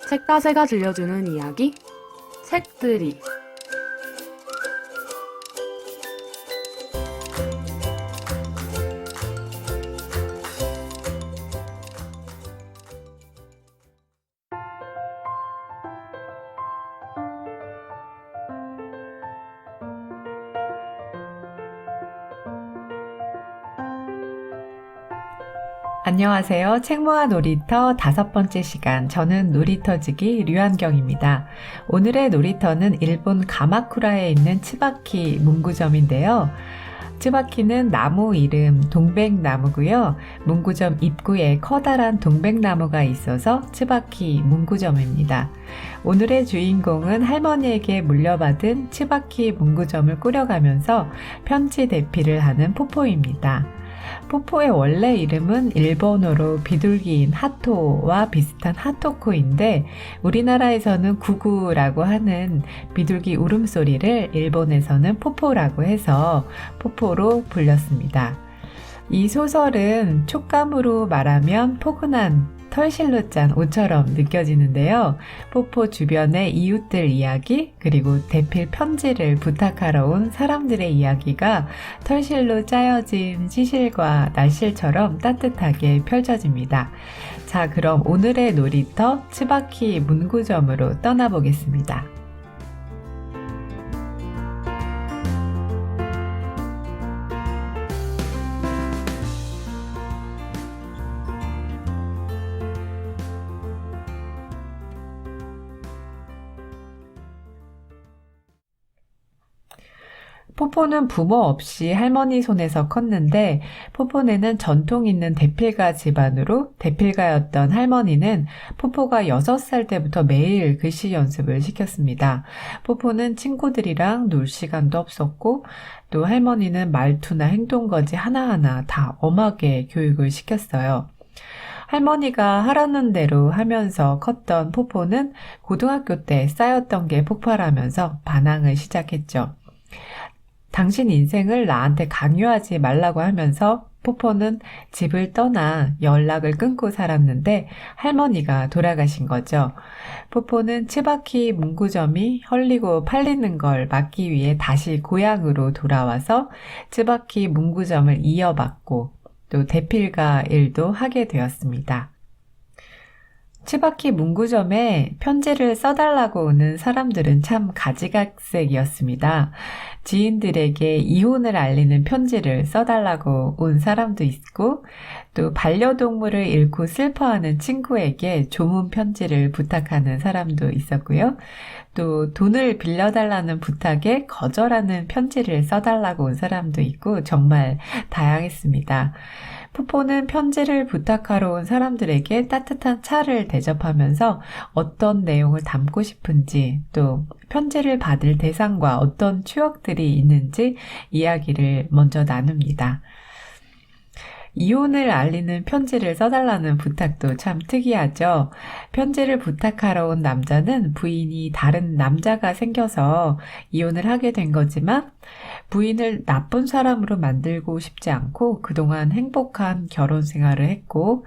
책가세가 들려주는 이야기, 책들이. 안녕하세요. 책모아 놀이터 5번째 시간. 저는 놀이터지기 류한경입니다. 오늘의 놀이터는 일본 가마쿠라에 있는 츠바키 문구점인데요. 츠바키는 나무 이름 동백나무고요. 문구점 입구에 커다란 동백나무가 있어서 츠바키 문구점입니다. 오늘의 주인공은 할머니에게 물려받은 츠바키 문구점을 꾸려가면서 편지 대피를 하는 포포입니다. 포포의 원래 이름은 일본어로 비둘기인 하토와 비슷한 하토코인데 우리나라에서는 구구라고 하는 비둘기 울음소리를 일본에서는 포포라고 해서 포포로 불렸습니다. 이 소설은 촉감으로 말하면 포근한 털실로 짠 옷처럼 느껴지는데요. 포포 주변의 이웃들 이야기 그리고 대필 편지를 부탁하러 온 사람들의 이야기가 털실로 짜여진 시실과 날실처럼 따뜻하게 펼쳐집니다. 자, 그럼 오늘의 놀이터 츠바키 문구점으로 떠나보겠습니다. 포포는 부모 없이 할머니 손에서 컸는데 포포네는 전통 있는 대필가 집안으로 대필가였던 할머니는 포포가 6살 때부터 매일 글씨 연습을 시켰습니다. 포포는 친구들이랑 놀 시간도 없었고 또 할머니는 말투나 행동거지 하나하나 다 엄하게 교육을 시켰어요. 할머니가 하라는 대로 하면서 컸던 포포는 고등학교 때 쌓였던 게 폭발하면서 반항을 시작했죠. 당신 인생을 나한테 강요하지 말라고 하면서 포포는 집을 떠나 연락을 끊고 살았는데 할머니가 돌아가신 거죠. 포포는 츠바키 문구점이 헐리고 팔리는 걸 막기 위해 다시 고향으로 돌아와서 츠바키 문구점을 이어받고 또 대필가 일도 하게 되었습니다. 츠바키 문구점에 편지를 써달라고 오는 사람들은 참 가지각색이었습니다. 지인들에게 이혼을 알리는 편지를 써달라고 온 사람도 있고 또 반려동물을 잃고 슬퍼하는 친구에게 조문 편지를 부탁하는 사람도 있었고요. 또 돈을 빌려달라는 부탁에 거절하는 편지를 써달라고 온 사람도 있고 정말 다양했습니다. 포포는 편지를 부탁하러 온 사람들에게 따뜻한 차를 대접하면서 어떤 내용을 담고 싶은지 또 편지를 받을 대상과 어떤 추억들이 있는지 이야기를 먼저 나눕니다. 이혼을 알리는 편지를 써달라는 부탁도 참 특이하죠. 편지를 부탁하러 온 남자는 부인이 다른 남자가 생겨서 이혼을 하게 된 거지만 부인을 나쁜 사람으로 만들고 싶지 않고 그동안 행복한 결혼 생활을 했고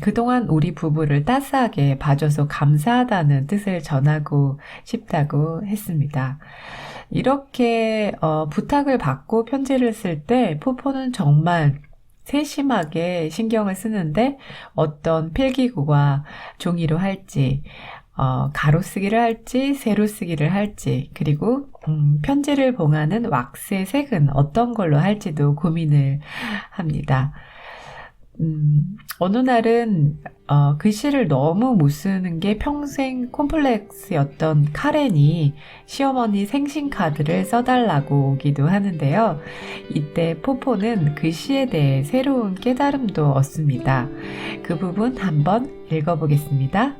그동안 우리 부부를 따스하게 봐줘서 감사하다는 뜻을 전하고 싶다고 했습니다. 이렇게 부탁을 받고 편지를 쓸 때 포포는 정말 세심하게 신경을 쓰는데 어떤 필기구와 종이로 할지 가로쓰기를 할지 세로쓰기를 할지 그리고 편지를 봉하는 왁스의 색은 어떤 걸로 할지도 고민을 합니다. 어느 날은 글씨를 너무 못 쓰는 게 평생 콤플렉스였던 카렌이 시어머니 생신카드를 써달라고 오기도 하는데요. 이때 포포는 글씨에 대해 새로운 깨달음도 얻습니다. 그 부분 한번 읽어보겠습니다.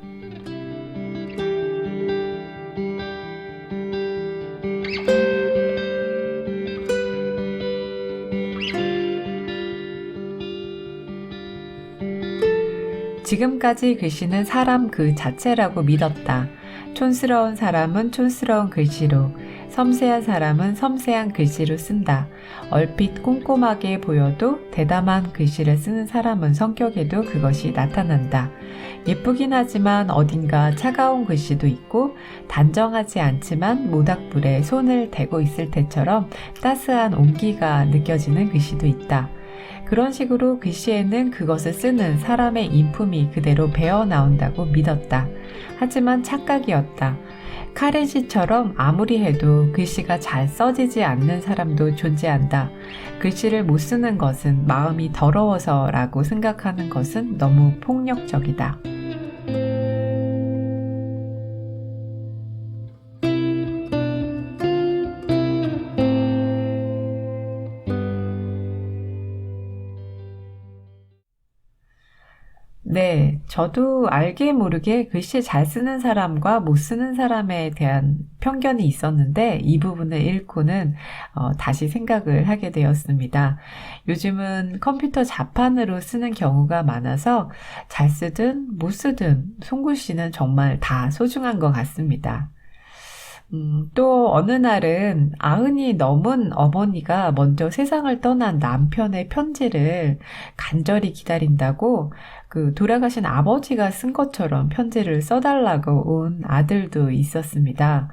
지금까지 글씨는 사람 그 자체라고 믿었다. 촌스러운 사람은 촌스러운 글씨로, 섬세한 사람은 섬세한 글씨로 쓴다. 얼핏 꼼꼼하게 보여도 대담한 글씨를 쓰는 사람은 성격에도 그것이 나타난다. 예쁘긴 하지만 어딘가 차가운 글씨도 있고 단정하지 않지만 모닥불에 손을 대고 있을 때처럼 따스한 온기가 느껴지는 글씨도 있다. 그런 식으로 글씨에는 그것을 쓰는 사람의 인품이 그대로 배어 나온다고 믿었다. 하지만 착각이었다. 카렌 씨처럼 아무리 해도 글씨가 잘 써지지 않는 사람도 존재한다. 글씨를 못 쓰는 것은 마음이 더러워서라고 생각하는 것은 너무 폭력적이다. 네, 저도 알게 모르게 글씨 잘 쓰는 사람과 못 쓰는 사람에 대한 편견이 있었는데 이 부분을 읽고는 다시 생각을 하게 되었습니다. 요즘은 컴퓨터 자판으로 쓰는 경우가 많아서 잘 쓰든 못 쓰든 손글씨는 정말 다 소중한 것 같습니다. 또 어느 날은 90이 넘은 어머니가 먼저 세상을 떠난 남편의 편지를 간절히 기다린다고 그 돌아가신 아버지가 쓴 것처럼 편지를 써달라고 온 아들도 있었습니다.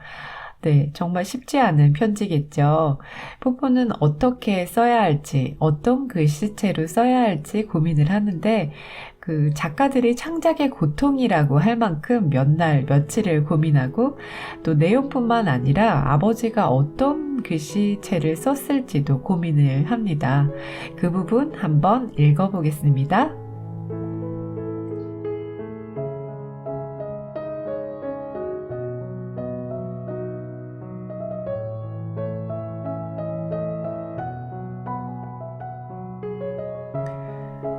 네, 정말 쉽지 않은 편지겠죠. 포포는 어떻게 써야 할지, 어떤 글씨체로 써야 할지 고민을 하는데 그 작가들이 창작의 고통이라고 할 만큼 몇 날 며칠을 고민하고 또 내용뿐만 아니라 아버지가 어떤 글씨체를 썼을지도 고민을 합니다. 그 부분 한번 읽어보겠습니다.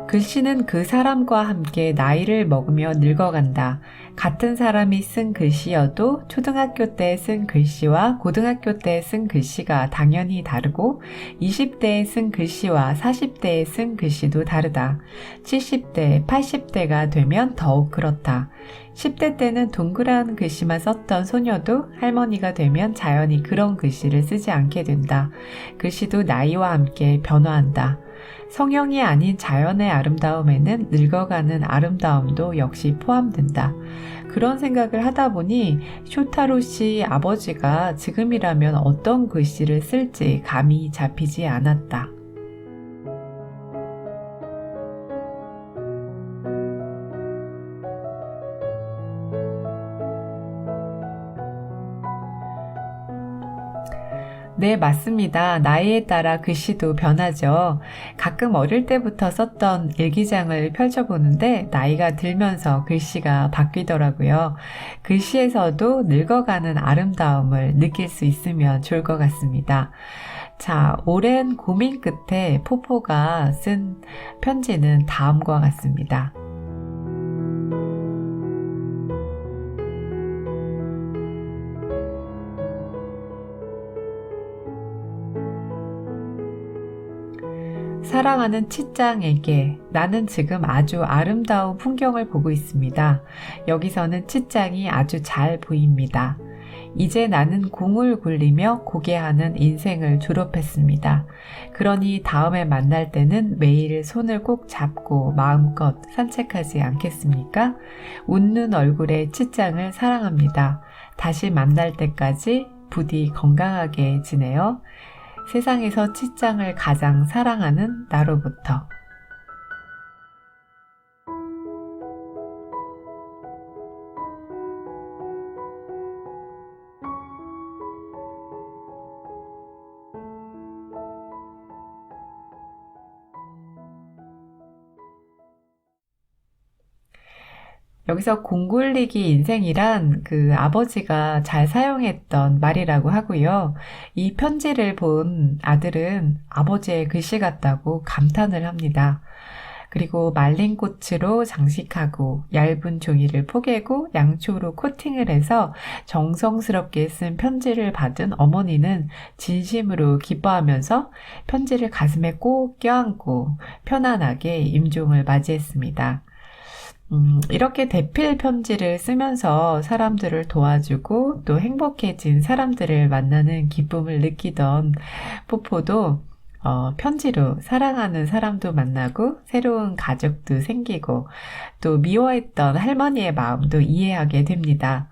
글씨는 그 사람과 함께 나이를 먹으며 늙어간다. 같은 사람이 쓴 글씨여도 초등학교 때 쓴 글씨와 고등학교 때 쓴 글씨가 당연히 다르고 20대에 쓴 글씨와 40대에 쓴 글씨도 다르다. 70대, 80대가 되면 더욱 그렇다. 10대 때는 동그란 글씨만 썼던 소녀도 할머니가 되면 자연히 그런 글씨를 쓰지 않게 된다. 글씨도 나이와 함께 변화한다. 성형이 아닌 자연의 아름다움에는 늙어가는 아름다움도 역시 포함된다. 그런 생각을 하다 보니 쇼타로 씨 아버지가 지금이라면 어떤 글씨를 쓸지 감이 잡히지 않았다. 네, 맞습니다. 나이에 따라 글씨도 변하죠. 가끔 어릴 때부터 썼던 일기장을 펼쳐보는데 나이가 들면서 글씨가 바뀌더라고요. 글씨에서도 늙어가는 아름다움을 느낄 수 있으면 좋을 것 같습니다. 자, 오랜 고민 끝에 포포가 쓴 편지는 다음과 같습니다. 사랑하는 치짱에게 나는 지금 아주 아름다운 풍경을 보고 있습니다. 여기서는 치짱이 아주 잘 보입니다. 이제 나는 공을 굴리며 고개하는 인생을 졸업했습니다. 그러니 다음에 만날 때는 매일 손을 꼭 잡고 마음껏 산책하지 않겠습니까? 웃는 얼굴의 치짱을 사랑합니다. 다시 만날 때까지 부디 건강하게 지내요. 세상에서 치짱을 가장 사랑하는 나로부터. 여기서 공굴리기 인생이란 그 아버지가 잘 사용했던 말이라고 하고요. 이 편지를 본 아들은 아버지의 글씨 같다고 감탄을 합니다. 그리고 말린 꽃으로 장식하고 얇은 종이를 포개고 양초로 코팅을 해서 정성스럽게 쓴 편지를 받은 어머니는 진심으로 기뻐하면서 편지를 가슴에 꼭 껴안고 편안하게 임종을 맞이했습니다. 이렇게 대필 편지를 쓰면서 사람들을 도와주고 또 행복해진 사람들을 만나는 기쁨을 느끼던 포포도 편지로 사랑하는 사람도 만나고 새로운 가족도 생기고 또 미워했던 할머니의 마음도 이해하게 됩니다.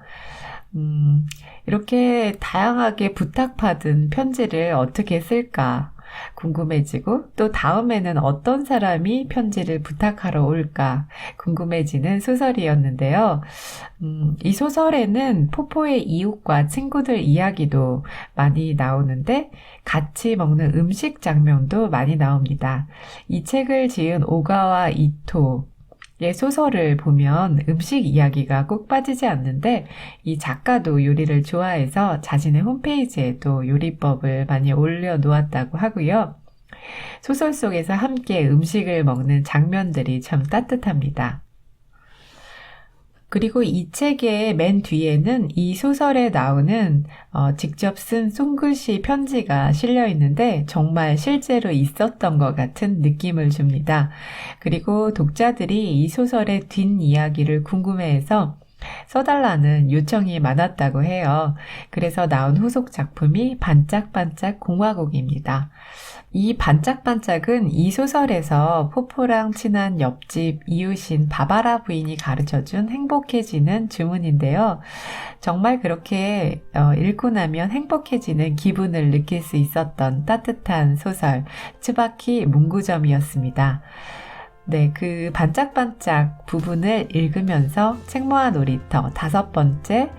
이렇게 다양하게 부탁받은 편지를 어떻게 쓸까 궁금해지고 또 다음에는 어떤 사람이 편지를 부탁하러 올까 궁금해지는 소설이었는데요. 이 소설에는 포포의 이웃과 친구들 이야기도 많이 나오는데 같이 먹는 음식 장면도 많이 나옵니다. 이 책을 지은 오가와 이토의 소설을 보면 음식 이야기가 꼭 빠지지 않는데 이 작가도 요리를 좋아해서 자신의 홈페이지에도 요리법을 많이 올려놓았다고 하고요. 소설 속에서 함께 음식을 먹는 장면들이 참 따뜻합니다. 그리고 이 책의 맨 뒤에는 이 소설에 나오는 직접 쓴 손글씨 편지가 실려 있는데 정말 실제로 있었던 것 같은 느낌을 줍니다. 그리고 독자들이 이 소설의 뒷이야기를 궁금해해서 써달라는 요청이 많았다고 해요. 그래서 나온 후속 작품이 반짝반짝 공화국입니다. 이 반짝반짝은 이 소설에서 포포랑 친한 옆집 이웃인 바바라 부인이 가르쳐준 행복해지는 주문인데요. 정말 그렇게 읽고 나면 행복해지는 기분을 느낄 수 있었던 따뜻한 소설 츠바키 문구점이었습니다. 네, 그 반짝반짝 부분을 읽으면서 책모아 놀이터 5번째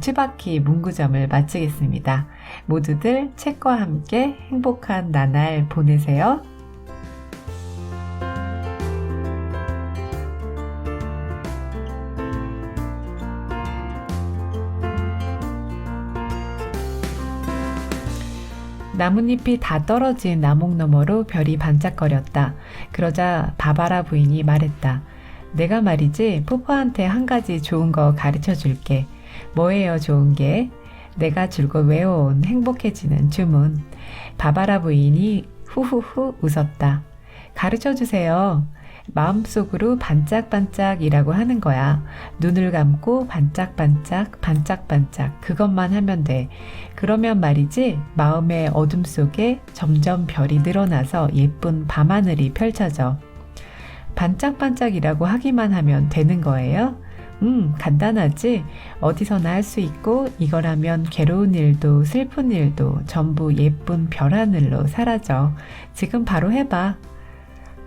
츠바키 문구점을 마치겠습니다. 모두들 책과 함께 행복한 나날 보내세요. 나뭇잎이 다 떨어진 나목 너머로 별이 반짝거렸다. 그러자 바바라 부인이 말했다. 내가 말이지 포포한테 한 가지 좋은 거 가르쳐 줄게. 뭐예요 좋은 게? 내가 줄곧 외워온 행복해지는 주문. 바바라 부인이 후후후 웃었다. 가르쳐 주세요. 마음속으로 반짝반짝이라고 하는 거야. 눈을 감고 반짝반짝 반짝반짝 그것만 하면 돼. 그러면 말이지 마음의 어둠 속에 점점 별이 늘어나서 예쁜 밤하늘이 펼쳐져. 반짝반짝이라고 하기만 하면 되는 거예요? 간단하지? 어디서나 할 수 있고 이걸 하면 괴로운 일도 슬픈 일도 전부 예쁜 별하늘로 사라져. 지금 바로 해봐.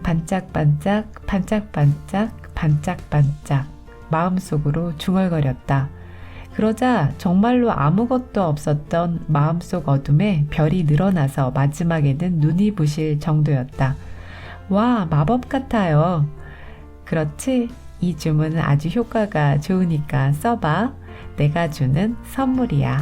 반짝반짝 반짝반짝 반짝반짝 마음속으로 중얼거렸다. 그러자 정말로 아무것도 없었던 마음속 어둠에 별이 늘어나서 마지막에는 눈이 부실 정도였다. 와, 마법 같아요. 그렇지? 이 주문은 아주 효과가 좋으니까 써봐. 내가 주는 선물이야.